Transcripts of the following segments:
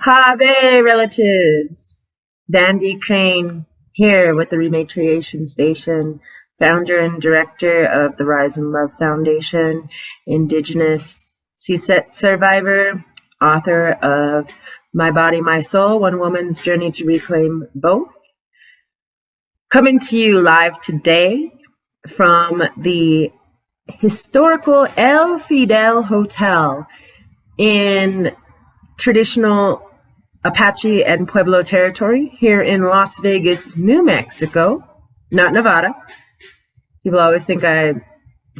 Hi there, relatives. Dandy Crane here with the ReMatriation Station, founder and director of the Rise and Love Foundation, Indigenous CSET survivor, author of My Body, My Soul, One Woman's Journey to Reclaim Both. Coming to you live today from the historical El Fidel Hotel in traditional Apache and Pueblo territory here in Las Vegas, New Mexico, not Nevada. People always think I'm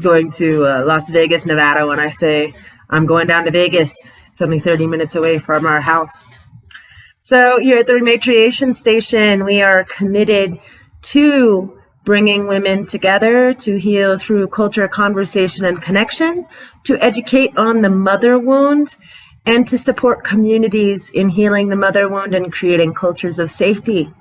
going to Las Vegas, Nevada when I say I'm going down to Vegas. It's only 30 minutes away from our house. So here at the ReMatriation Station, we are committed to bringing women together to heal through culture, conversation, and connection, to educate on the mother wound, and to support communities in healing the mother wound and creating cultures of safety.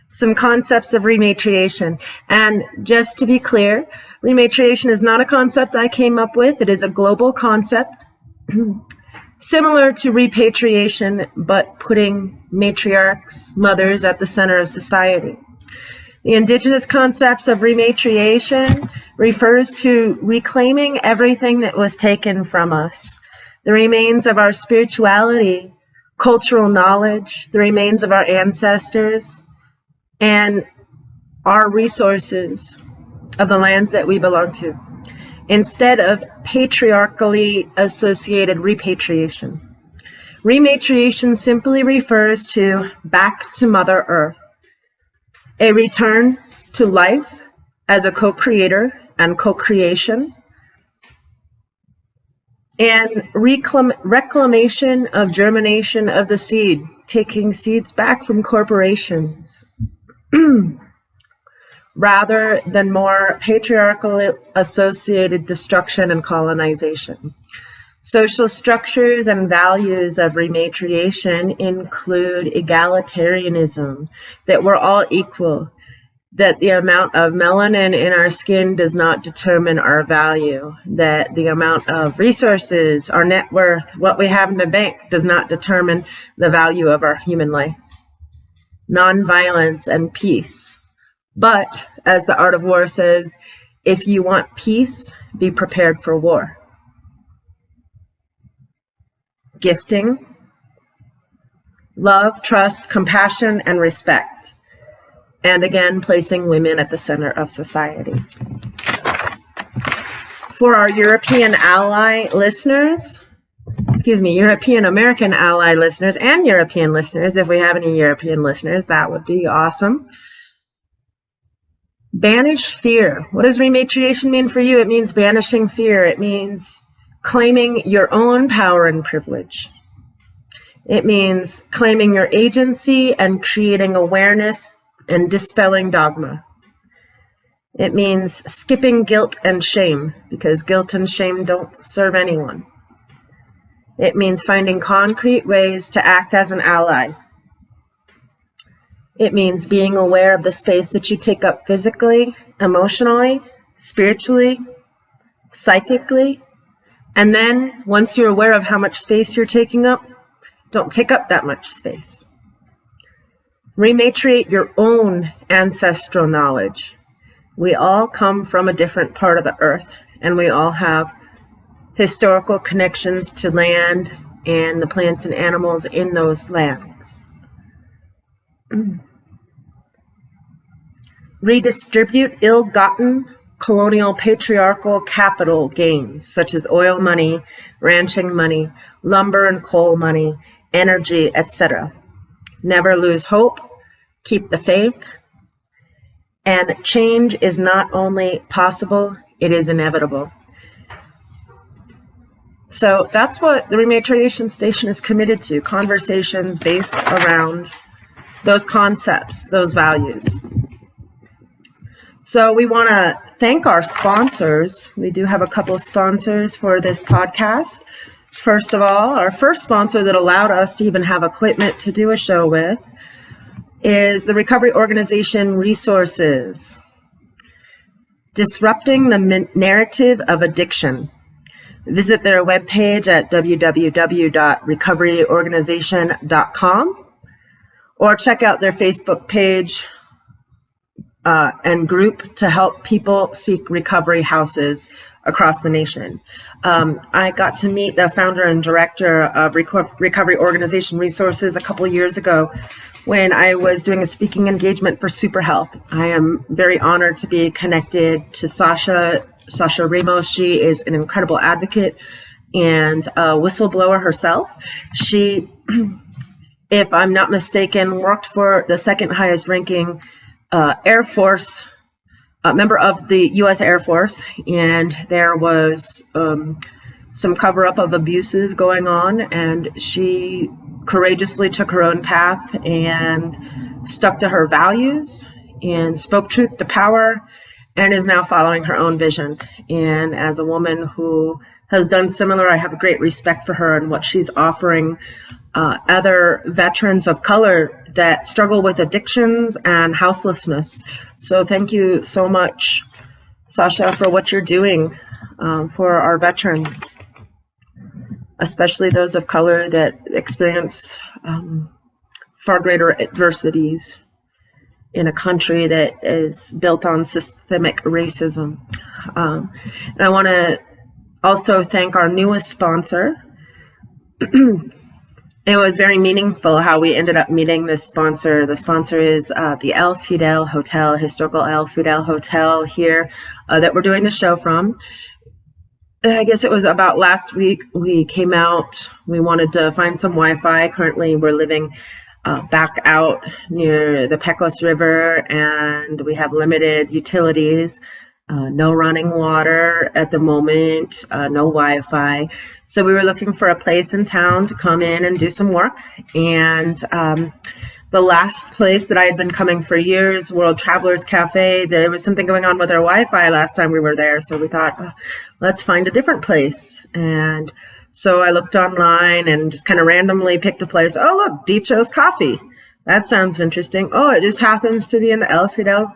Some concepts of rematriation. And just to be clear, rematriation is not a concept I came up with. It is a global concept, similar to repatriation, but putting matriarchs, mothers, at the center of society. The indigenous concepts of rematriation refers to reclaiming everything that was taken from us. The remains of our spirituality, cultural knowledge, the remains of our ancestors, and our resources of the lands that we belong to, instead of patriarchally associated repatriation. Rematriation simply refers to back to Mother Earth, a return to life as a co-creator and co-creation, and reclamation of germination of the seed, taking seeds back from corporations, rather than more patriarchal associated destruction and colonization. Social structures and values of rematriation include egalitarianism, that we're all equal, that the amount of melanin in our skin does not determine our value, that the amount of resources, our net worth, what we have in the bank does not determine the value of our human life. Nonviolence and peace. But, as the Art of War says, if you want peace, be prepared for war. Gifting, love, trust, compassion, and respect. And again, placing women at the center of society. For our European American ally listeners, and European listeners, if we have any European listeners, that would be awesome. Banish fear. What does rematriation mean for you? It means banishing fear. It means claiming your own power and privilege. It means claiming your agency and creating awareness and dispelling dogma. It means skipping guilt and shame, because guilt and shame don't serve anyone. It means finding concrete ways to act as an ally. It means being aware of the space that you take up physically, emotionally, spiritually, psychically, and then once you're aware of how much space you're taking up, don't take up that much space. Rematriate your own ancestral knowledge. We all come from a different part of the earth, and we all have historical connections to land and the plants and animals in those lands. Redistribute ill-gotten colonial patriarchal capital gains, such as oil money, ranching money, lumber and coal money, energy, etc. Never lose hope, keep the faith, and change is not only possible, it is inevitable. So that's what the ReMatriation Station is committed to, conversations based around those concepts, those values. So we want to thank our sponsors. We do have a couple of sponsors for this podcast. First of all, our first sponsor that allowed us to even have equipment to do a show with is the recovery organization Resources. Disrupting the narrative of addiction. Visit their webpage at www.recoveryorganization.com or check out their Facebook page and group to help people seek recovery houses across the nation. I got to meet the founder and director of Recovery Organization Resources a couple years ago when I was doing a speaking engagement for SuperHealth. I am very honored to be connected to Sasha Ramos. She is an incredible advocate and a whistleblower herself. She, if I'm not mistaken, worked for the second highest ranking Air Force, member of the U.S. Air Force, and there was some cover-up of abuses going on, and she courageously took her own path and stuck to her values and spoke truth to power and is now following her own vision. And as a woman who has done similar, I have a great respect for her and what she's offering other veterans of color that struggle with addictions and houselessness. So thank you so much, Sasha, for what you're doing for our veterans, especially those of color that experience far greater adversities in a country that is built on systemic racism. And I want to also thank our newest sponsor. It was very meaningful how we ended up meeting this sponsor. The sponsor is the El Fidel Hotel, historical El Fidel Hotel here that we're doing the show from. I guess it was about last week we came out. We wanted to find some Wi-Fi. Currently, we're living back out near the Pecos River, and we have limited utilities. No running water at the moment, no Wi-Fi. So we were looking for a place in town to come in and do some work. And the last place that I had been coming for years, World Travelers Cafe, there was something going on with our Wi-Fi last time we were there. So we thought, let's find a different place. And so I looked online and just kind of randomly picked a place. Oh, look, Deep Joe's Coffee. That sounds interesting. Oh, it just happens to be in the El Fidel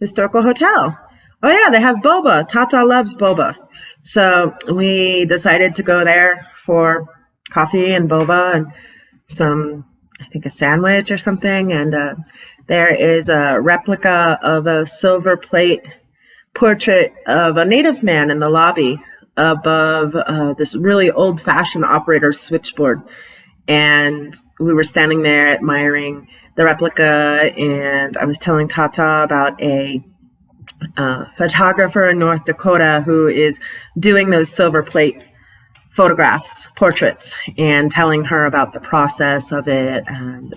Historical Hotel. Oh, yeah, they have boba. Tata loves boba. So we decided to go there for coffee and boba and some, I think, a sandwich or something. And there is a replica of a silver plate portrait of a Native man in the lobby above this really old-fashioned operator switchboard. And we were standing there admiring the replica, and I was telling Tata about a photographer in North Dakota who is doing those silver plate photographs, portraits, and telling her about the process of it and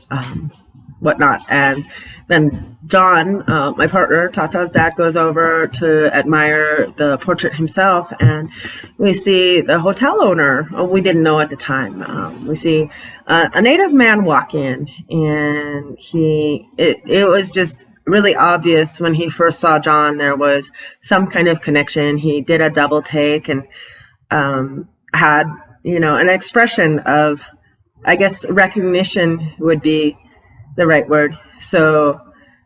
whatnot. And then John, my partner, Tata's dad, goes over to admire the portrait himself, and we see the hotel owner. We didn't know at the time. We see a Native man walk in, and it was just really obvious when he first saw John. There was some kind of connection. He did a double take and had, an expression of, I guess, recognition would be the right word. So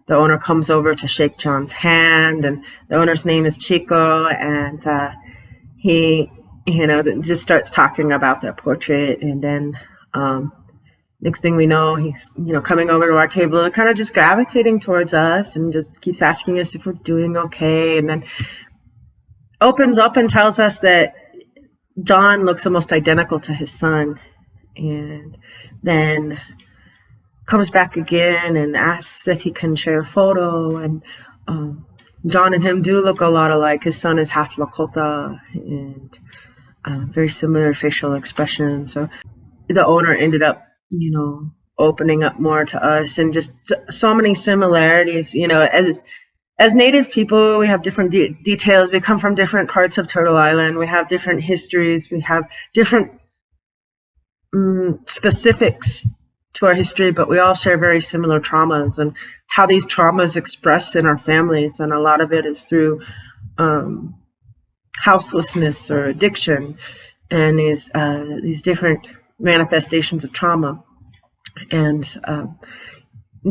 the owner comes over to shake John's hand, and the owner's name is Chico, and he, just starts talking about the portrait, and then next thing we know, he's, coming over to our table and kind of just gravitating towards us and just keeps asking us if we're doing okay, and then opens up and tells us that John looks almost identical to his son, and then comes back again and asks if he can share a photo, and John and him do look a lot alike. His son is half Lakota and very similar facial expression. So the owner ended up, opening up more to us, and just so many similarities. As Native people, we have different details. We come from different parts of Turtle Island. We have different histories. We have different specifics to our history, but we all share very similar traumas and how these traumas express in our families. And a lot of it is through houselessness or addiction and these different manifestations of trauma. And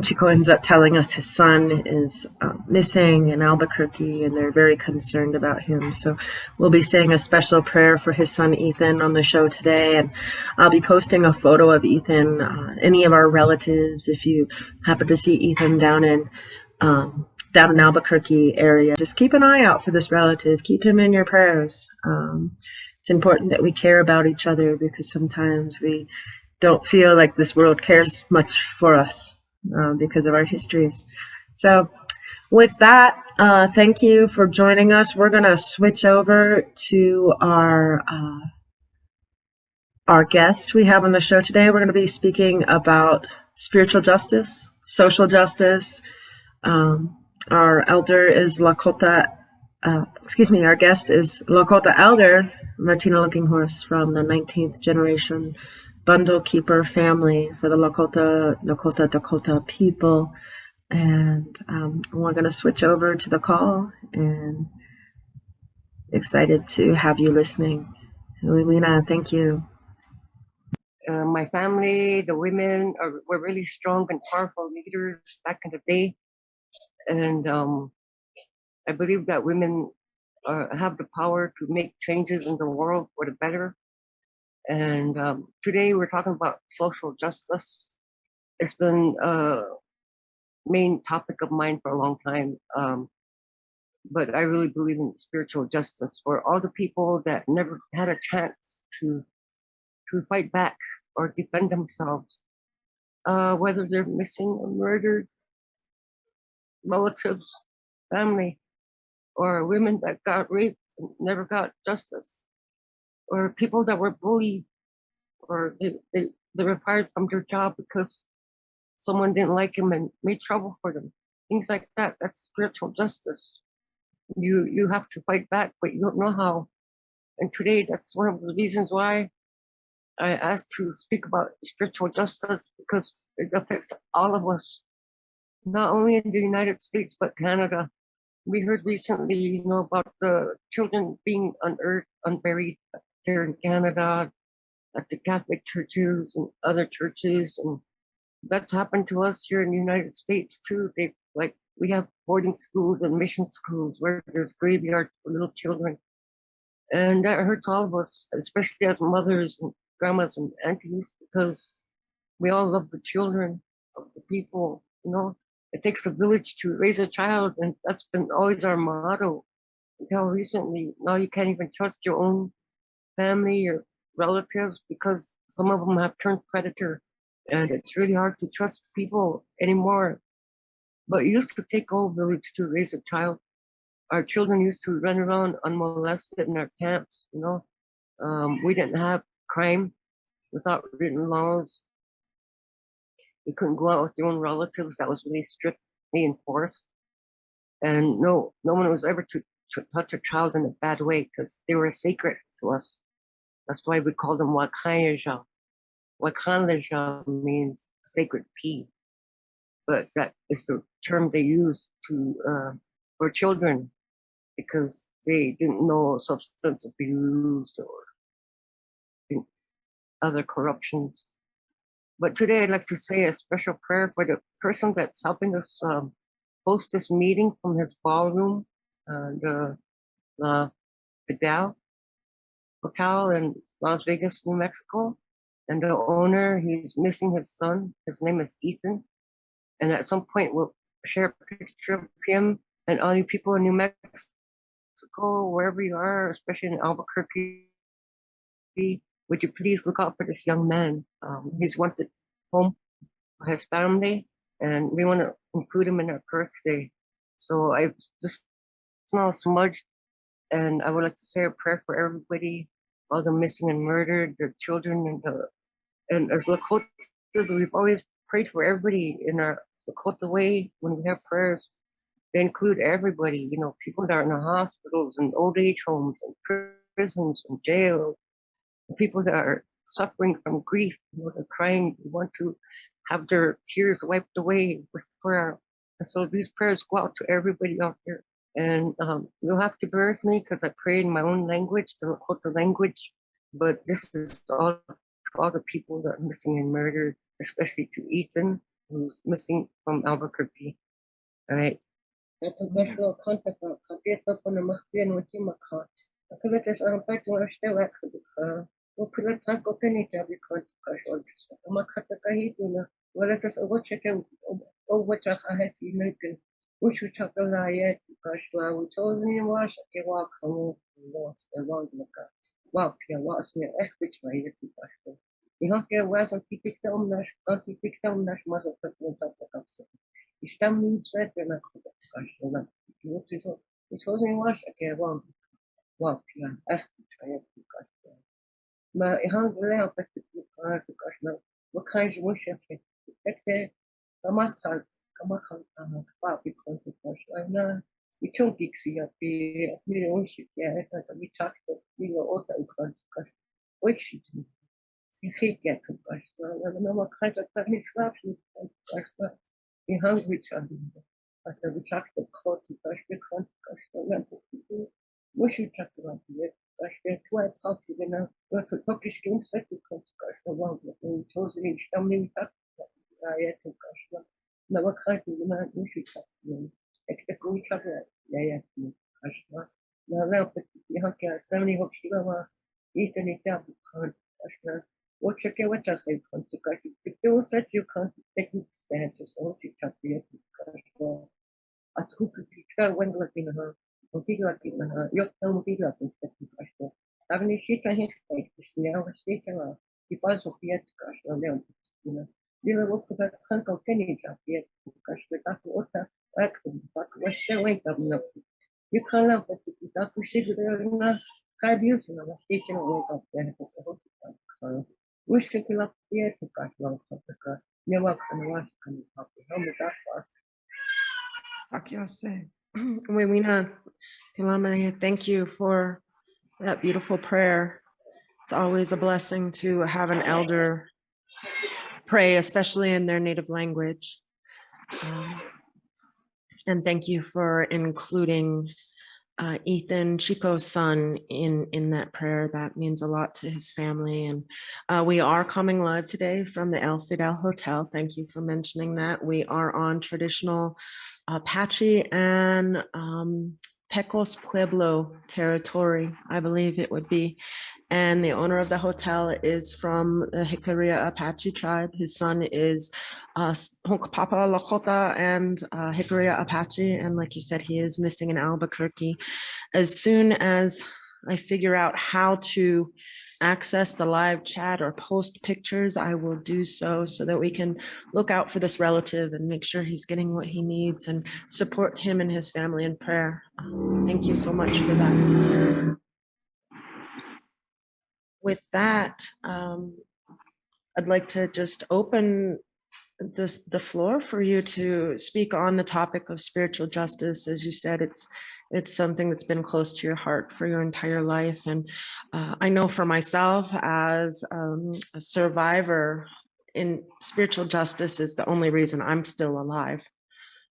Chico ends up telling us his son is missing in Albuquerque, and they're very concerned about him. So we'll be saying a special prayer for his son Ethan on the show today, and I'll be posting a photo of Ethan. Any of our relatives, if you happen to see Ethan down in Albuquerque area, just keep an eye out for this relative. Keep him in your prayers. It's important that we care about each other, because sometimes we don't feel like this world cares much for us because of our histories. So with that, thank you for joining us. We're going to switch over to our guest we have on the show today. We're going to be speaking about spiritual justice, social justice. Our elder is Lakota, our guest is Lakota elder Martina Looking Horse from the 19th generation bundle keeper family for the Lakota, Nakota, Dakota people. And we're going to switch over to the call, and excited to have you listening. Lena, thank you. My family, the women were really strong and powerful leaders back in the day. And I believe that women have the power to make changes in the world for the better. And today we're talking about social justice. It's been a main topic of mine for a long time. But I really believe in spiritual justice for all the people that never had a chance to fight back or defend themselves, whether they're missing or murdered, relatives, family, or women that got raped and never got justice, or people that were bullied, or they were fired from their job because someone didn't like them and made trouble for them. Things like that. That's spiritual justice. You have to fight back, but you don't know how. And today, that's one of the reasons why I asked to speak about spiritual justice, because it affects all of us, not only in the United States, but Canada. We heard recently, about the children being unearthed, unburied there in Canada, at the Catholic churches and other churches. And that's happened to us here in the United States too. We have boarding schools and mission schools where there's graveyards for little children. And that hurts all of us, especially as mothers and grandmas and aunties, because we all love the children of the people. It takes a village to raise a child, and that's been always our motto until recently. Now you can't even trust your own family or relatives because some of them have turned predator, and it's really hard to trust people anymore. But it used to take a whole village to raise a child. Our children used to run around unmolested in our camps. We didn't have crime without written laws. You couldn't go out with your own relatives. That was really strictly enforced. And no one was ever to touch a child in a bad way because they were sacred to us. That's why we call them Winuhcala. Winuhcala means sacred pea. But that is the term they use for children because they didn't know substance abuse or other corruptions. But today I'd like to say a special prayer for the person that's helping us host this meeting from his ballroom, the Vidal Hotel in Las Vegas, New Mexico. And the owner, he's missing his son. His name is Ethan. And at some point we'll share a picture of him and all you people in New Mexico, wherever you are, especially in Albuquerque. Would you please look out for this young man? He's wanted home for his family, and we want to include him in our prayers today. So I just smell a smudge, and I would like to say a prayer for everybody, all the missing and murdered, the children, and as Lakotas, we've always prayed for everybody in our Lakota way. When we have prayers, they include everybody, people that are in the hospitals and old age homes and prisons and jails. People that are suffering from grief, they're crying, they want to have their tears wiped away with prayer. And so these prayers go out to everybody out there. And you'll have to bear with me because I pray in my own language, the Lakota language. But this is all to all the people that are missing and murdered, especially to Ethan. who's missing from Albuquerque. All right. ما إهان ولا بتكلم قرار بكشنا وكانش مش يفكر كما قال خبا بيكون بكشنا أنا يشوف ديكسي في وش يعني هذا بيتاكد في أوتا وكان بكشنا وش في خير بكشنا أنا ما كنت أتكلم سلاف بكشنا إهان بيتاكد حتى بيتاكد كوت بكشنا كان بكشنا مش يتاكد Kashmir twa talked in a Turkish game set because Kashmir one of chosen in Stamni Ayat to Kashmir. Never kind of the man who should talk to him. Except we cover Ayat to Kashmir. Now, but you have got 70 Hokshima, Eastern Italy, Kashmir. What check what I say, Kashmir. If they will set you can't take the answers, or you talk to Kashmir. A troop of people went looking at her. Motivativna, jotta motivativna kažko. Avni šita hesta isnjava šita I paso pijet kažko leon. Bila vuku da kanka kenija pijet kažko tako ota aktum tako vaše wenka mna. Yukala pati tako shigurna kabiusna na šita wenka pijet kako. Ushkila pijet kažko kako. Nema kana vaše kana kako. Hame tako as. Takiase. Wewina, Pilame, thank you for that beautiful prayer. It's always a blessing to have an elder pray, especially in their native language. And thank you for including Ethan, Chico's son, in that prayer. That means a lot to his family. And we are coming live today from the El Fidel Hotel. Thank you for mentioning that. We are on traditional Apache and Pecos Pueblo territory, I believe it would be. And the owner of the hotel is from the Jicarilla Apache tribe. His son is Hunkpapa Lakota and Jicarilla Apache. And like you said, he is missing in Albuquerque. As soon as I figure out how to access the live chat or post pictures, I will do so that we can look out for this relative and make sure he's getting what he needs and support him and his family in prayer. Thank you so much for that. With that, I'd like to just open the floor for you to speak on the topic of spiritual justice. As you said, it's something that's been close to your heart for your entire life. And I know for myself as a survivor, in spiritual justice is the only reason I'm still alive.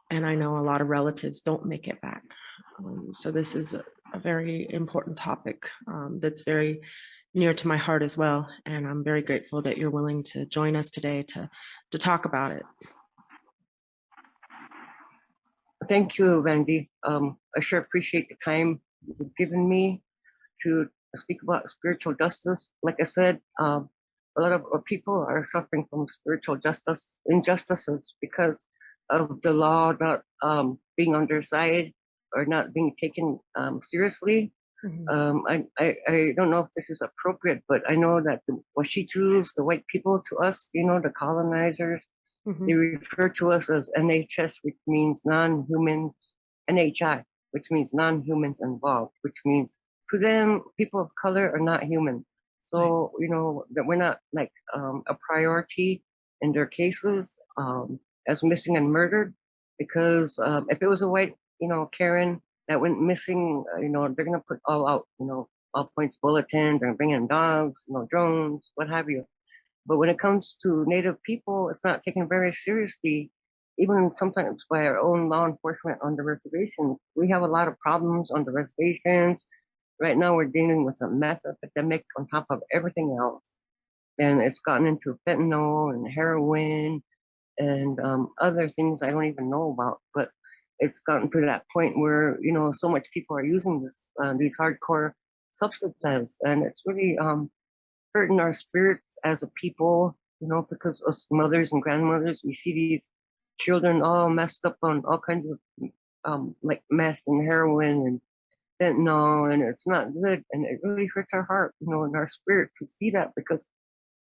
And I know a lot of relatives don't make it back. So this is a very important topic that's very near to my heart as well. And I'm very grateful that you're willing to join us today to talk about it. Thank you, Randy. I sure appreciate the time you've given me to speak about spiritual justice. Like I said, a lot of people are suffering from spiritual justice injustices because of the law not being on their side or not being taken seriously. I don't know if this is appropriate, but I know that the Washijus, the white people to us, the colonizers, they refer to us as NHS, which means non-humans, NHI, which means non-humans involved, which means to them, people of color are not human. So, that we're not like a priority in their cases as missing and murdered, because if it was a white, Karen that went missing, they're going to put all out, all points bulletin, they're bringing dogs, drones, what have you. But when it comes to Native people, it's not taken very seriously, even sometimes by our own law enforcement on the reservation. We have a lot of problems on the reservations. Right now, we're dealing with a meth epidemic on top of everything else. And it's gotten into fentanyl and heroin and other things I don't even know about. But it's gotten to that point where so much people are using these hardcore substances, and it's really hurting our spirits as a people. Because us mothers and grandmothers, we see these children all messed up on all kinds of like meth and heroin and fentanyl, and it's not good, and it really hurts our heart, and our spirit to see that, because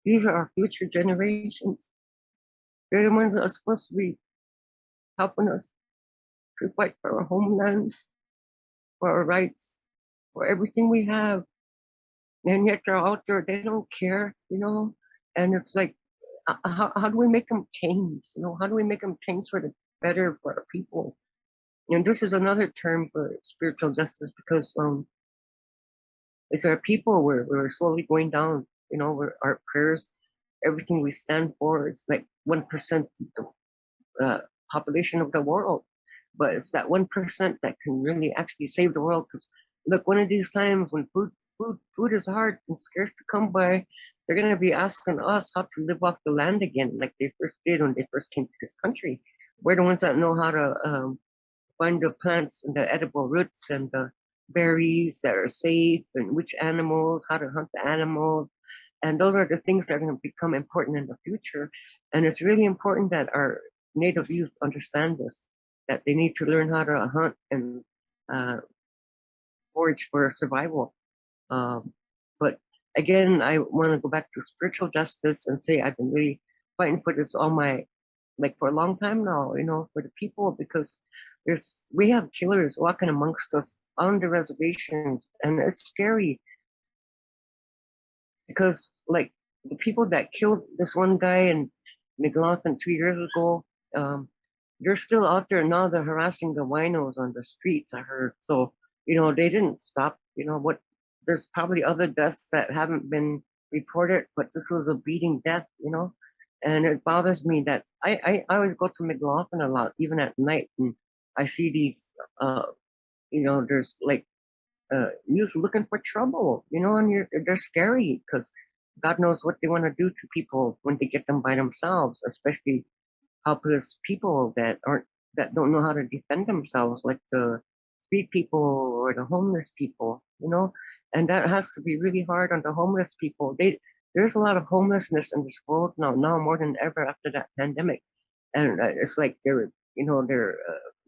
these are our future generations. They're the ones that are supposed to be helping us to fight for our homeland, for our rights, for everything we have. And yet they're out there, they don't care. And it's like, how do we make them change? How do we make them change for the better for our people? And this is another term for spiritual justice, because it's our people, we're slowly going down. Where our prayers, everything we stand for, is like 1% of the population of the world. But it's that 1% that can really actually save the world. Because look, one of these times when food is hard and scarce to come by, they're going to be asking us how to live off the land again, like they first did when they first came to this country. We're the ones that know how to find the plants and the edible roots and the berries that are safe, and which animals, how to hunt the animals. And those are the things that are going to become important in the future. And it's really important that our Native youth understand this, that they need to learn how to hunt and uh, forage for survival. But again, I want to go back to spiritual justice and say I've been really fighting for this like for a long time now, for the people, because we have killers walking amongst us on the reservations, and it's scary, because like the people that killed this one guy in McLaughlin 2 years ago, they're still out there now. They're harassing the winos on the streets, I heard. So, they didn't stop. There's probably other deaths that haven't been reported, but this was a beating death. And it bothers me that I always go to McLaughlin a lot, even at night, and I see these, there's like youth looking for trouble, and they're scary, because God knows what they want to do to people when they get them by themselves, especially helpless people that don't know how to defend themselves, like the street people or the homeless people. And that has to be really hard on the homeless people. There's a lot of homelessness in this world now more than ever after that pandemic, and it's like they're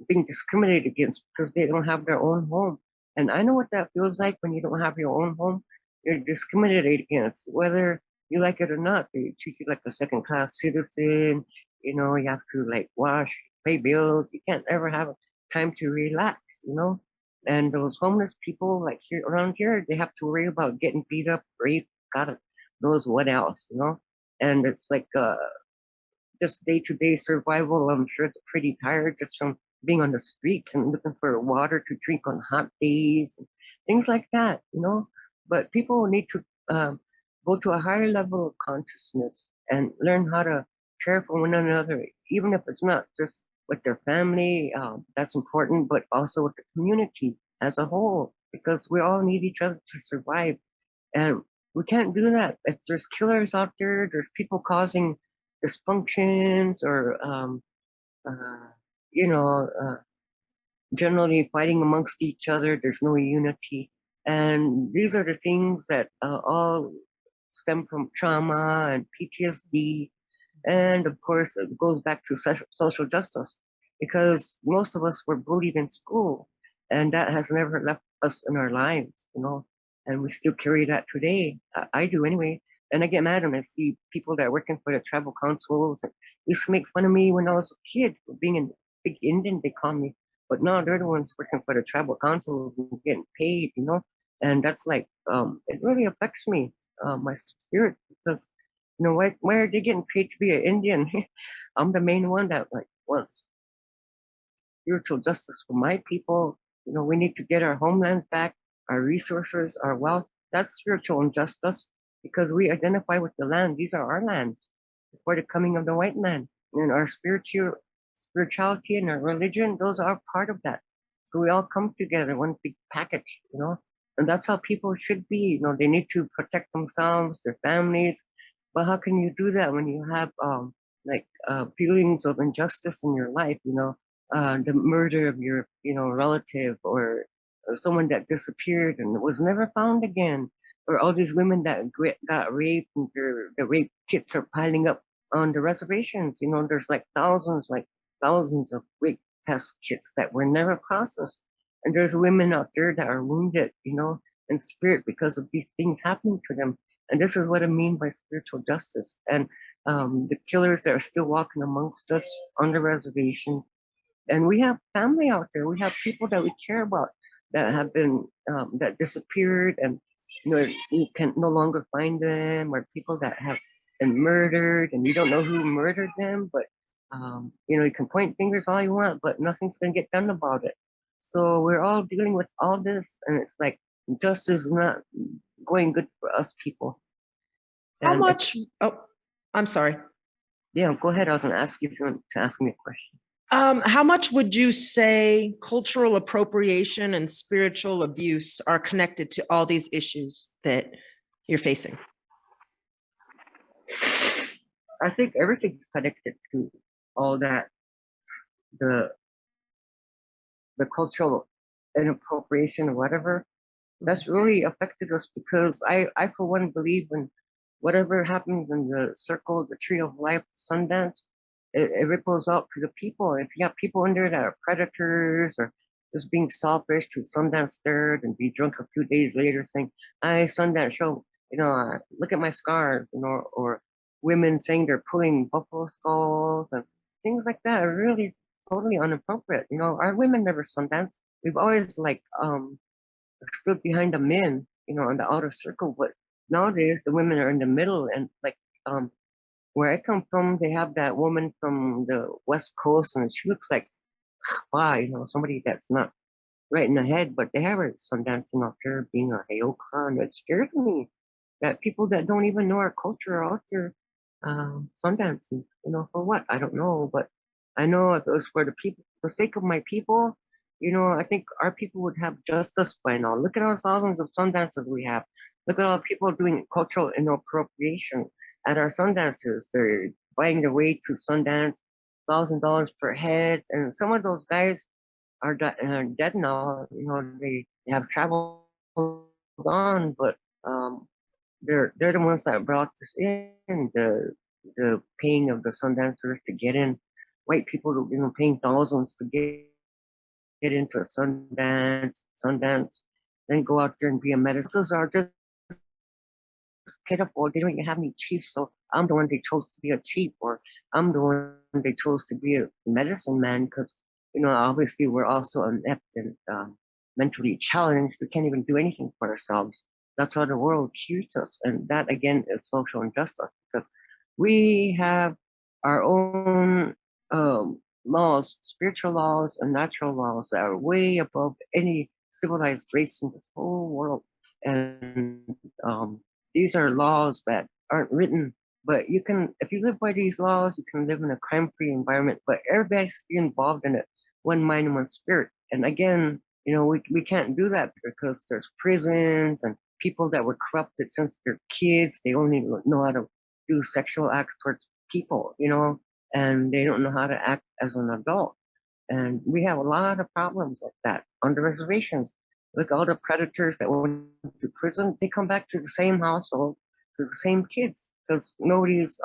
being discriminated against because they don't have their own home. And I know what that feels like when you don't have your own home. You're discriminated against, whether you like it or not. They treat you like a second class citizen. You have to like wash, pay bills. You can't ever have time to relax. And those homeless people, like here around here, they have to worry about getting beat up, raped, God knows what else. And it's like just day to day survival. I'm sure they're pretty tired just from being on the streets and looking for water to drink on hot days, and things like that. But people need to go to a higher level of consciousness and learn how to care for one another, even if it's not just with their family. That's important, but also with the community as a whole, because we all need each other to survive. And we can't do that if there's killers out there. There's people causing dysfunctions, or uh, you know, uh, generally fighting amongst each other. There's no unity, and these are the things that all stem from trauma and PTSD, and of course it goes back to social justice, because most of us were bullied in school, and that has never left us in our lives. And we still carry that today. I do anyway. And I get mad when I see people that are working for the tribal councils that used to make fun of me when I was a kid for being a big Indian, they call me. But now they're the ones working for the tribal council and getting paid. And that's like, it really affects me, my spirit, because why are they getting paid to be an Indian? I'm the main one that like wants spiritual justice for my people. We need to get our homelands back, our resources, our wealth. That's spiritual injustice, because we identify with the land. These are our lands before the coming of the white man. And our spirituality and our religion, those are part of that. So we all come together, one big package. And that's how people should be. They need to protect themselves, their families. But how can you do that when you have like feelings of injustice in your life, the murder of your, relative, or someone that disappeared and was never found again, or all these women that got raped and the rape kits are piling up on the reservations. There's like thousands of rape test kits that were never processed. And there's women out there that are wounded, in spirit because of these things happening to them. And this is what I mean by spiritual justice. And the killers that are still walking amongst us on the reservation. And we have family out there. We have people that we care about that have been that disappeared, and you can no longer find them, or people that have been murdered, and you don't know who murdered them. But you can point fingers all you want, but nothing's gonna get done about it. So we're all dealing with all this, and it's like justice is not going good for us people. How much? Oh, I'm sorry. Yeah, go ahead. I was going to ask you if you want to ask me a question. How much would you say cultural appropriation and spiritual abuse are connected to all these issues that you're facing? I think everything's connected to all that. The cultural inappropriation or whatever, that's really affected us, because I for one believe in whatever happens in the circle, the tree of life, Sundance, it ripples out to the people. If you have people in there that are predators or just being selfish to Sundance third and be drunk a few days later saying, "I Sundance show, look at my scars," or women saying they're pulling buffalo skulls and things like that are really totally inappropriate. Our women never Sundance. We've always stood behind the men, on the outer circle, but nowadays the women are in the middle. And where I come from, they have that woman from the West Coast, and she looks like, wow, somebody that's not right in the head, but they have her Sundancing out there being a Winuhcala. It scares me that people that don't even know our culture are out there Sundancing, for what? I don't know, but I know if it was for the sake of my people, I think our people would have justice by now. Look at all the thousands of Sundances we have. Look at all the people doing cultural inappropriation at our Sundances. They're buying their way to Sundance, $1,000 per head, and some of those guys are dead now. They have traveled on, but they're the ones that brought this in, the paying of the Sundancers to get in. White people, paying thousands to get into a Sundance, then go out there and be a medicine. Those are just pitiful. They don't even have any chiefs, so I'm the one they chose to be a chief, or I'm the one they chose to be a medicine man, because obviously we're also inept and mentally challenged. We can't even do anything for ourselves. That's how the world treats us, and that again is social injustice, because we have our own laws, spiritual laws and natural laws that are way above any civilized race in this whole world. And these are laws that aren't written, but if you live by these laws, you can live in a crime-free environment, but everybody's involved in it, one mind and one spirit. And again, we can't do that because there's prisons and people that were corrupted since they're kids. They only know how to do sexual acts towards people, and they don't know how to act as an adult. And we have a lot of problems like that on the reservations. Look, all the predators that went to prison, they come back to the same household, to the same kids, because nobody's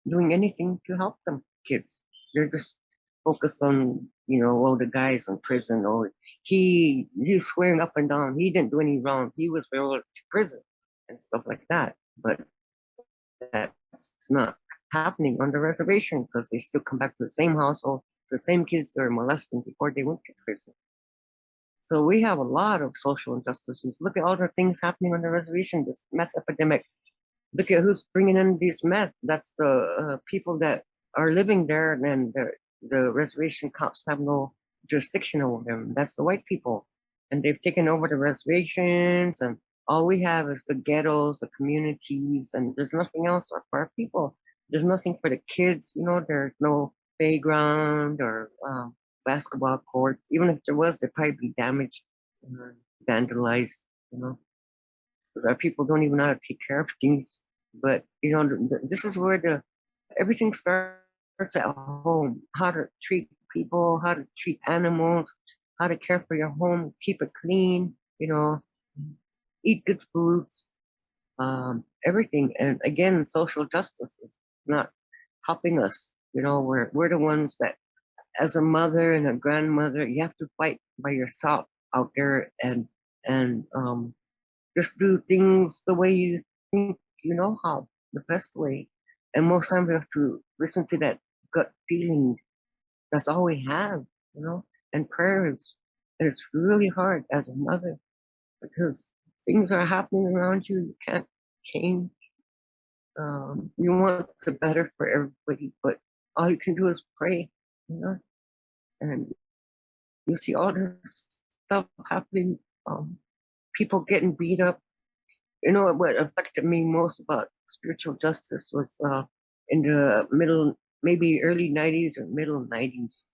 doing anything to help them kids. They're just focused on, the guys in prison, or he's swearing up and down he didn't do any wrong, he was railroaded to prison and stuff like that. But that's not happening on the reservation, because they still come back to the same household, the same kids that were molested before they went to prison. So we have a lot of social injustices. Look at all the things happening on the reservation, this meth epidemic. Look at who's bringing in these meth. That's the people that are living there, and the reservation cops have no jurisdiction over them. That's the white people. And they've taken over the reservations, and all we have is the ghettos, the communities, and there's nothing else for our people. There's nothing for the kids, there's no playground or basketball courts. Even if there was, they'd probably be damaged, vandalized, because our people don't even know how to take care of things. But this is where everything starts at home, how to treat people, how to treat animals, how to care for your home, keep it clean, eat good foods, everything. And again, social justice is not helping us. We're the ones that, as a mother and a grandmother, you have to fight by yourself out there and just do things the way you think you know how, the best way. And most times we have to listen to that gut feeling. That's all we have, you know, and prayers. And it's really hard as a mother because things are happening around you. You can't change. You want the better for everybody, but all you can do is pray, you know, and you see all this stuff happening. People getting beat up. What affected me most about spiritual justice was in the middle, maybe early 90s or middle 90s.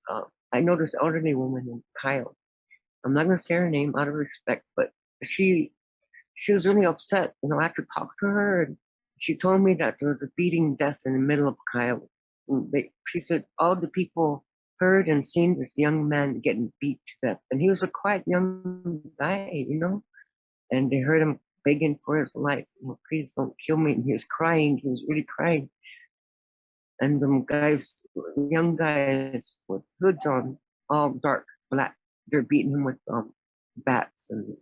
I noticed an elderly woman named Kyle. I'm not going to say her name out of respect, but she she was really upset. I had to talk to her, and she told me that there was a beating death in the middle of Kyle. She said all the people heard and seen this young man getting beat to death, and he was a quiet young guy, and they heard him begging for his life. Please don't kill me. And he was crying. He was really crying. And them guys, young guys with hoods on, all dark black, they're beating him with bats and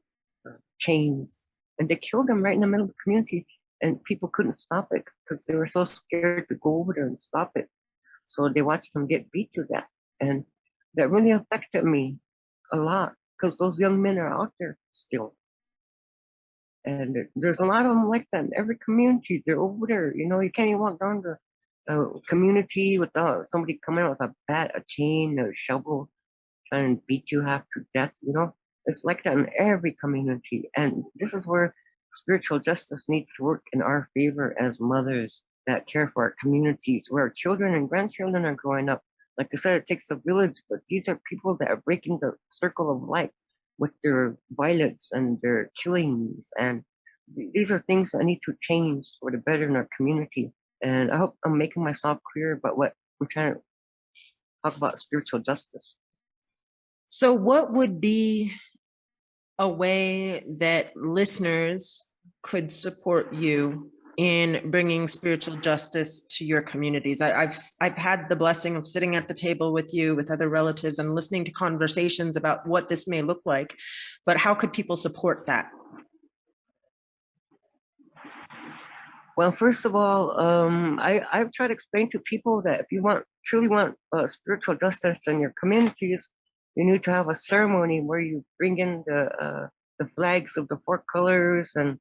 chains. And they killed him right in the middle of the community. And people couldn't stop it because they were so scared to go over there and stop it. So they watched him get beat to death. And that really affected me a lot because those young men are out there still. And there's a lot of them like that in every community. They're over there. You can't even walk down the community without somebody coming out with a bat, a chain, a shovel, trying to beat you half to death. It's like that in every community. And this is where spiritual justice needs to work in our favor as mothers that care for our communities, where our children and grandchildren are growing up. Like I said, it takes a village, but these are people that are breaking the circle of life with their violence and their killings. And these are things that need to change for the better in our community. And I hope I'm making myself clear about what I'm trying to talk about spiritual justice. So what would be a way that listeners could support you in bringing spiritual justice to your communities? I've had the blessing of sitting at the table with you, with other relatives, and listening to conversations about what this may look like. But how could people support that? Well, first of all, I've tried to explain to people that if you truly want spiritual justice in your communities, you need to have a ceremony where you bring in the flags of the 4 colors and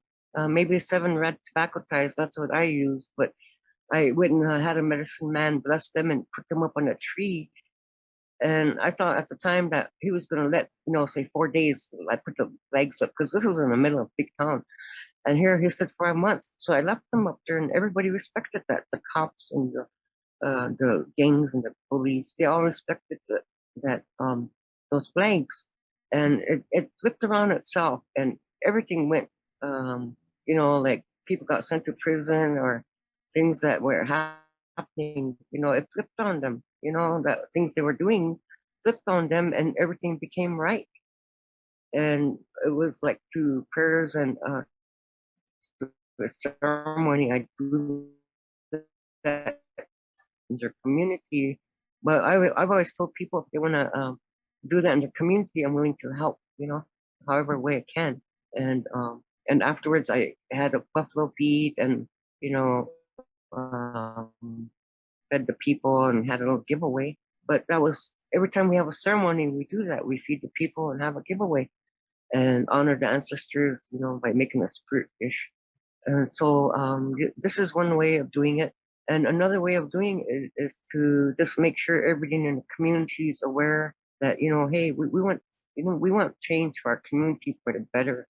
maybe 7 red tobacco ties. That's what I used. But I went and had a medicine man bless them and put them up on a tree. And I thought at the time that he was going to let, say 4 days, I put the flags up because this was in the middle of a big town. And here he stood for a month. So I left them up there and everybody respected that. The cops and the gangs and the police, they all respected those flags. And it flipped around itself and everything went, like people got sent to prison or things that were happening, it flipped on them, that things they were doing flipped on them and everything became right. And it was like through prayers and the ceremony, I do that in their community. But I've always told people if they want to do that in their community, I'm willing to help, however way I can. And afterwards, I had a buffalo feed and, um, fed the people and had a little giveaway. But that was every time we have a ceremony, we do that. We feed the people and have a giveaway and honor the ancestors, by making a spirit dish. And so this is one way of doing it. And another way of doing it is to just make sure everybody in the community is aware that, hey, we want, we want change for our community for the better.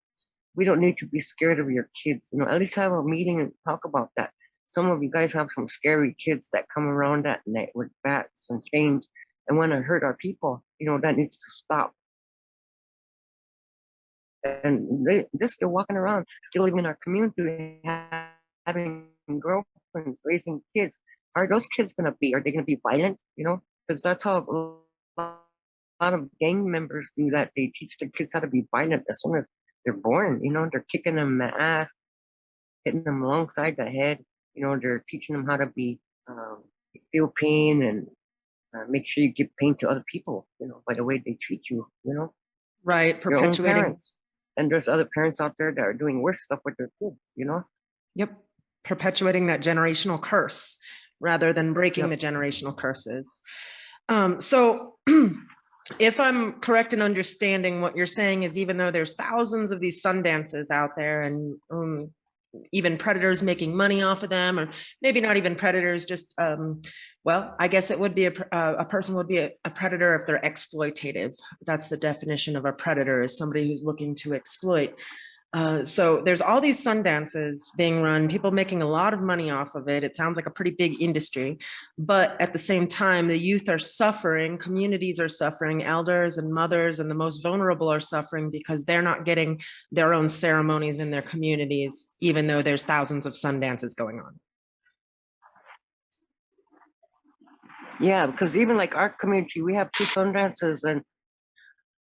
We don't need to be scared of your kids, at least have a meeting and talk about that. Some of you guys have some scary kids that come around at night with bats and chains and want to hurt our people. That needs to stop. And they're walking around, still living in our community, having girlfriends, raising kids. are those kids gonna be? Are they gonna be violent? You know, because that's how a lot of gang members do that. They teach the kids how to be violent as soon as they're born. You know, they're kicking them in the ass, hitting them alongside the head. You know, they're teaching them how to be um, feel pain and make sure you give pain to other people. You know, by the way they treat you. You know, Right, your own perpetuating. parents. And there's other parents out there that are doing worse stuff with their kids. You know. Yep, perpetuating that generational curse rather than breaking Yep. the generational curses. So if I'm correct in understanding, what you're saying is even though there's thousands of these sun dances out there and even predators making money off of them, or maybe not even predators, just well, I guess it would be a person would be a predator if they're exploitative. That's the definition of a predator, is somebody who's looking to exploit. So there's all these sun dances being run, people making a lot of money off of it. It sounds like a pretty big industry, but at the same time, the youth are suffering, communities are suffering, elders and mothers and the most vulnerable are suffering because they're not getting their own ceremonies in their communities, even though there's thousands of sun dances going on. Yeah, because even like our community, we have 2 sun dances, and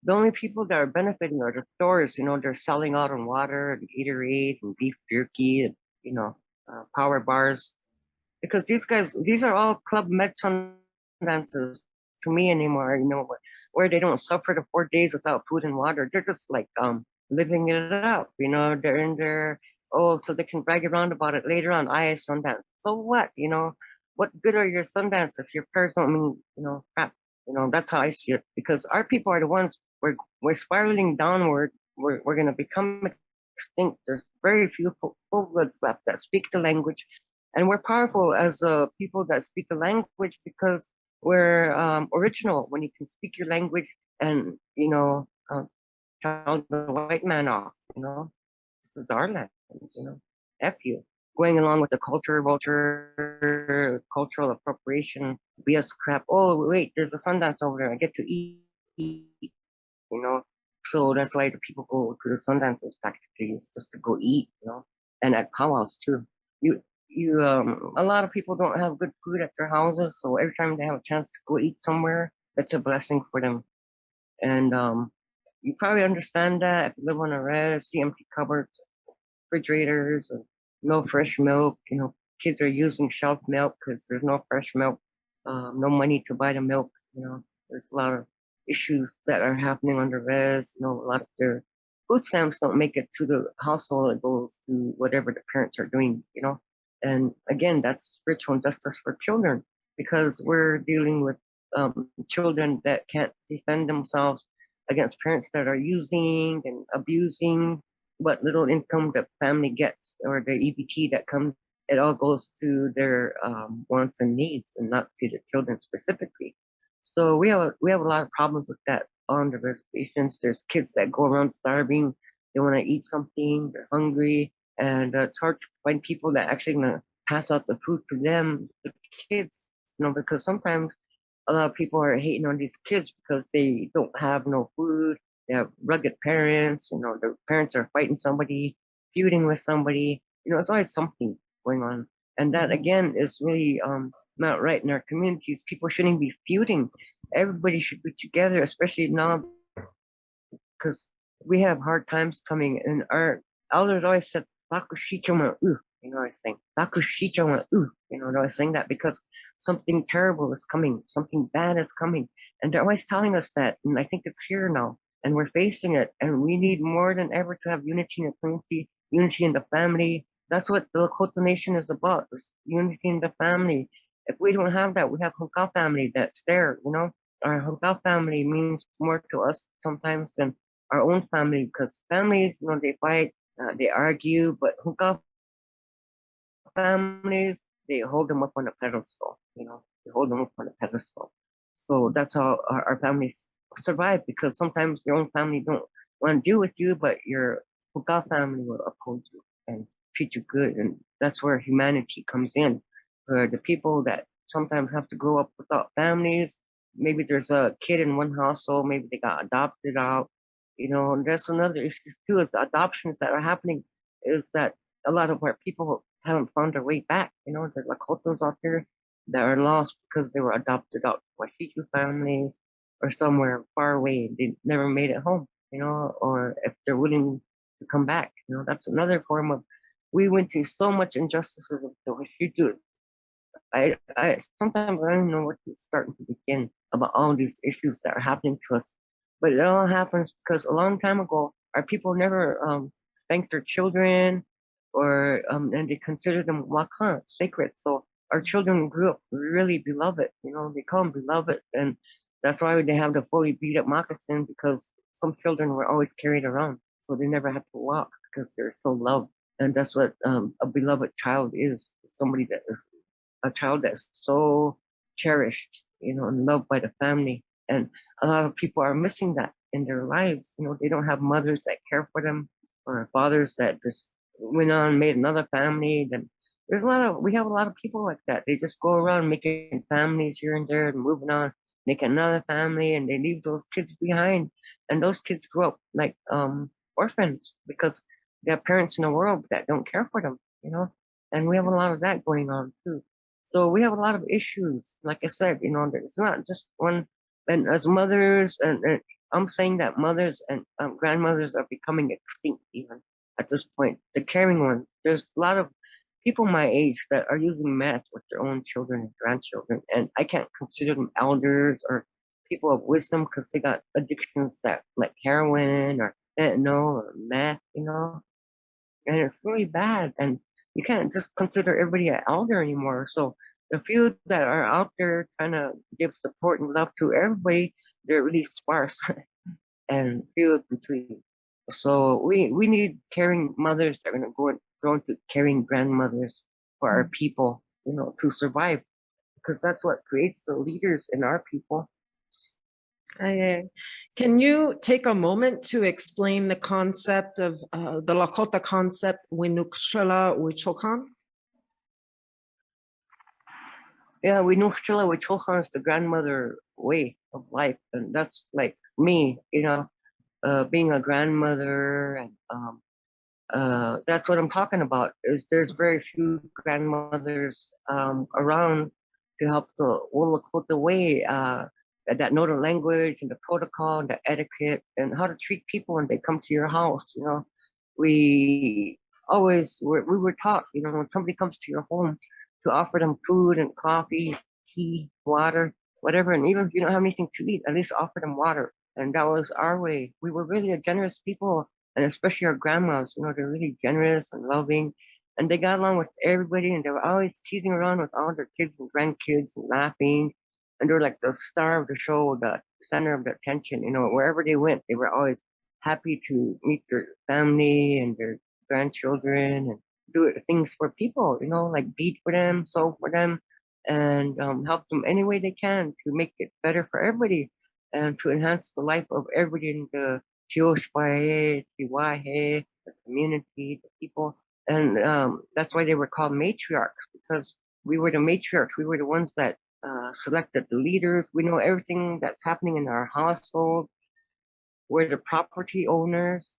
the only people that are benefiting are the stores. You know, they're selling out on water and Gatorade and beef jerky and power bars. Because these are all Club Med sun dances to me anymore. You know, where they don't suffer the 4 days without food and water. They're just like living it up. You know, they're in their so they can brag around about it later on. I Sundance. So what? You know, what good are your Sundance if your parents don't mean crap? You know, that's how I see it. Because our people are the ones we're spiraling downward. We're gonna become extinct. There's very few full-bloods left that speak the language, and we're powerful as people that speak the language because we're original. When you can speak your language and tell the white man off, this is our land. F you. Going along with the culture vulture, cultural appropriation, BS crap. Oh wait, there's a Sundance over there. I get to eat. So that's why the people go to the Sundances factories just to go eat. And at powwows too. A lot of people don't have good food at their houses, so every time they have a chance to go eat somewhere, it's a blessing for them. And you probably understand that if you live on a res, see empty cupboards, refrigerators, and no fresh milk. Kids are using shelf milk because there's no fresh milk, no money to buy the milk. There's a lot of issues that are happening on the res. A lot of their food stamps don't make it to the household. It goes to whatever the parents are doing. And again, that's spiritual injustice for children because we're dealing with children that can't defend themselves against parents that are using and abusing what little income the family gets or the EBT that comes. It all goes to their wants and needs and not to the children specifically. So we have a lot of problems with that on the reservations. There's kids that go around starving. They want to eat something. They're hungry. And it's hard to find people that actually gonna pass out the food to them, the kids, because sometimes a lot of people are hating on these kids because they don't have no food. They have rugged parents. Their parents are fighting somebody, feuding with somebody. It's always something going on, and that again is really not right in our communities. People shouldn't be feuding. Everybody should be together, especially now because we have hard times coming. And our elders always said, "Bakushito ooh," I was saying, "Bakushito ooh," I was saying that because something terrible is coming, something bad is coming, and they're always telling us that. And I think it's here now, and we're facing it, and we need more than ever to have unity in the community, unity in the family. That's what the Lakota Nation is about: is unity in the family. If we don't have that, we have Winuhcala family that's there. Our Winuhcala family means more to us sometimes than our own family, because families, they fight, they argue, but Winuhcala families, they hold them up on a pedestal. They hold them up on a pedestal. So that's how our families survive, because sometimes your own family don't want to deal with you, but your Winuhcala family will uphold you and treat you good, and that's where humanity comes in. For the people that sometimes have to grow up without families, maybe there's a kid in one household, maybe they got adopted out. And there's another issue too, is the adoptions that are happening, is that a lot of our people haven't found their way back. The Lakotas out there, that are lost because they were adopted out by Washichu families or somewhere far away. They never made it home, or if they're willing to come back, that's another form of. We went through so much injustices of the Washichu. I sometimes I don't know where to start to begin about all these issues that are happening to us. But it all happens because a long time ago, our people never spanked their children, or and they considered them wakan, sacred. So our children grew up really beloved. They call them beloved, and that's why they have the fully beat up moccasin, because some children were always carried around, so they never had to walk because they're so loved. And that's what a beloved child is, somebody that is a child that's so cherished, and loved by the family. And a lot of people are missing that in their lives. They don't have mothers that care for them, or fathers that just went on and made another family. Then we have a lot of people like that. They just go around making families here and there and moving on, make another family, and they leave those kids behind. And those kids grow up like orphans because they have parents in the world that don't care for them. And we have a lot of that going on too. So we have a lot of issues. Like I said, it's not just one. And as mothers, and I'm saying that mothers and grandmothers are becoming extinct even at this point. The caring ones. There's a lot of people my age that are using meth with their own children and grandchildren, and I can't consider them elders or people of wisdom because they got addictions that like heroin or fentanyl or meth. And it's really bad. And you can't just consider everybody an elder anymore. So the few that are out there trying to give support and love to everybody, they're really sparse and few between. So we need caring mothers that are going to go into caring grandmothers for our people, to survive, because that's what creates the leaders in our people. Can you take a moment to explain the concept of the Lakota concept, Winuhcala, Wicokan? Yeah, Winuhcala, Wicokan is the grandmother way of life, and that's like me, being a grandmother, and that's what I'm talking about. Is there's very few grandmothers around to help the Lakota way. That know the language and the protocol and the etiquette and how to treat people when they come to your house. We were taught, when somebody comes to your home, to offer them food and coffee, tea, water, whatever. And even if you don't have anything to eat, at least offer them water. And that was our way. We were really a generous people, and especially our grandmas. They're really generous and loving, and they got along with everybody. And they were always teasing around with all their kids and grandkids and laughing. And they're like the star of the show, the center of the attention. Wherever they went, they were always happy to meet their family and their grandchildren and do things for people, like beat for them, sew for them, and help them any way they can to make it better for everybody and to enhance the life of everybody in the Tioshpahe, Tiwahe, the community, the people. And that's why they were called matriarchs, because we were the matriarchs. We were the ones that selected the leaders. We know everything that's happening in our household. We're the property owners,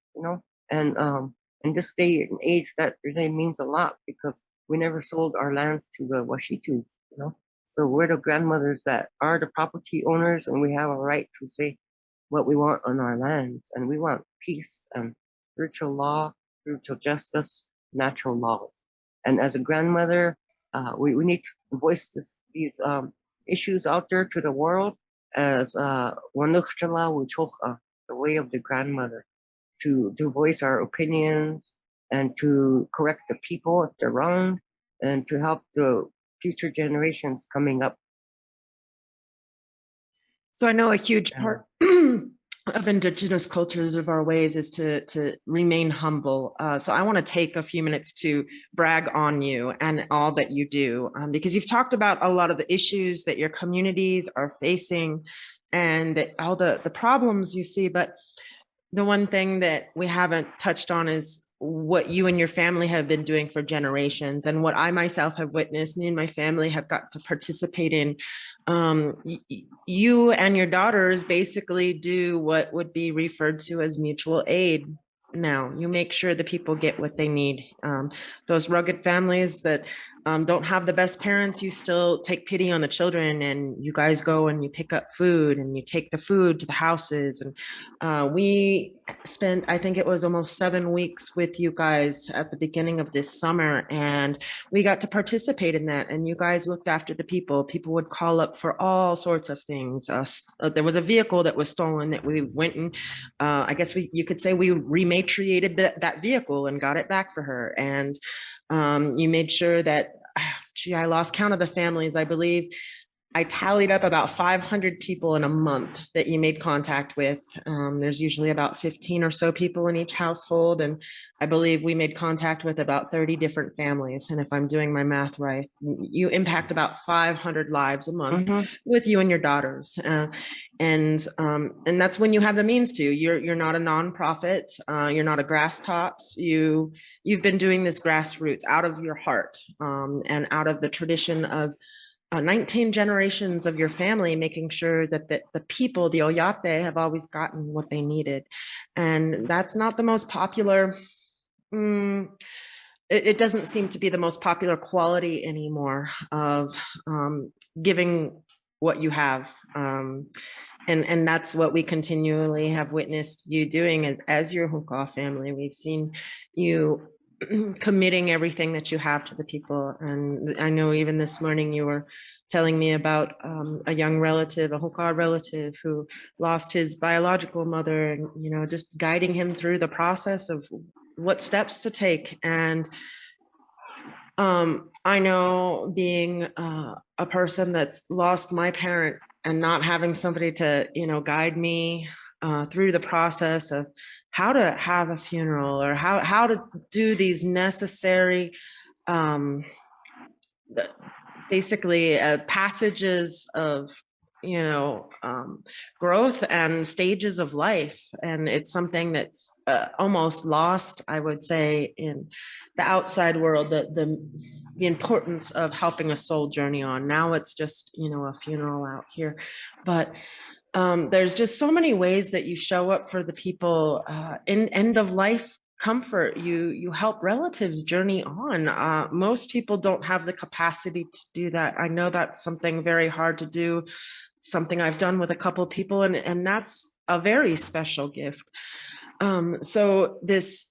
and in this day and age, that really means a lot because we never sold our lands to the Washitus, So we're the grandmothers that are the property owners, and we have a right to say what we want on our lands, and we want peace and spiritual law, spiritual justice, natural laws. And as a grandmother, we need to voice these issues out there to the world as Winuhcala Wicoka, the way of the grandmother, to voice our opinions and to correct the people if they're wrong, and to help the future generations coming up. So I know a huge part of Indigenous cultures of our ways is to remain humble. So I want to take a few minutes to brag on you and all that you do, because you've talked about a lot of the issues that your communities are facing and all the problems you see. But the one thing that we haven't touched on is what you and your family have been doing for generations, and what I myself have witnessed, me and my family have got to participate in. You and your daughters basically do what would be referred to as mutual aid. now. You make sure the people get what they need. Those rugged families that don't have the best parents, you still take pity on the children, and you guys go and you pick up food and you take the food to the houses. And we spent, I think it was almost 7 weeks with you guys at the beginning of this summer, and we got to participate in that. And you guys looked after the people. People would call up for all sorts of things. There was a vehicle that was stolen that we went and I guess you could say we rematriated that vehicle and got it back for her. And you made sure that, I lost count of the families. I believe I tallied up about 500 people in a month that you made contact with. There's usually about 15 or so people in each household. And I believe we made contact with about 30 different families. And if I'm doing my math right, you impact about 500 lives a month with you and your daughters. And that's when you have the means to. You're not a nonprofit. You're not a grass tops. You've been doing this grassroots out of your heart and out of the tradition of 19 generations of your family, making sure that the people, the Oyate, have always gotten what they needed. And that's not the most popular, it doesn't seem to be the most popular quality anymore of giving what you have. And that's what we continually have witnessed you doing as your Winuhcala family. We've seen you committing everything that you have to the people. And I know even this morning you were telling me about a young relative, a Winuhcala relative who lost his biological mother, and, you know, just guiding him through the process of what steps to take. And I know being a person that's lost my parent and not having somebody to, you know, guide me through the process of how to have a funeral or how to do these necessary, basically passages of, you know, growth and stages of life. And it's something that's almost lost, I would say, in the outside world, the importance of helping a soul journey on. Now it's just, you know, a funeral out here. But there's just so many ways that you show up for the people in end of life comfort. You help relatives journey on. Most people don't have the capacity to do that. I know that's something very hard to do, something I've done with a couple of people, and that's a very special gift. So there's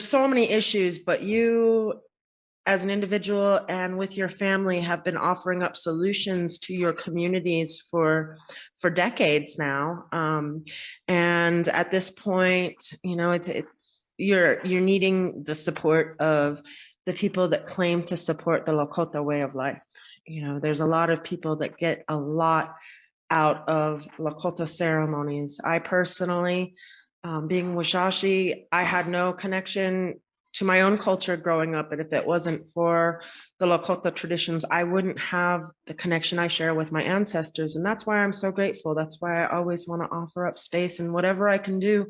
so many issues, but you as an individual and with your family have been offering up solutions to your communities for decades now. And at this point, you know, you're needing the support of the people that claim to support the Lakota way of life. You know, there's a lot of people that get a lot out of Lakota ceremonies. I personally, being Washashi, I had no connection to my own culture growing up. And if it wasn't for the Lakota traditions, I wouldn't have the connection I share with my ancestors. And that's why I'm so grateful. That's why I always want to offer up space and whatever I can do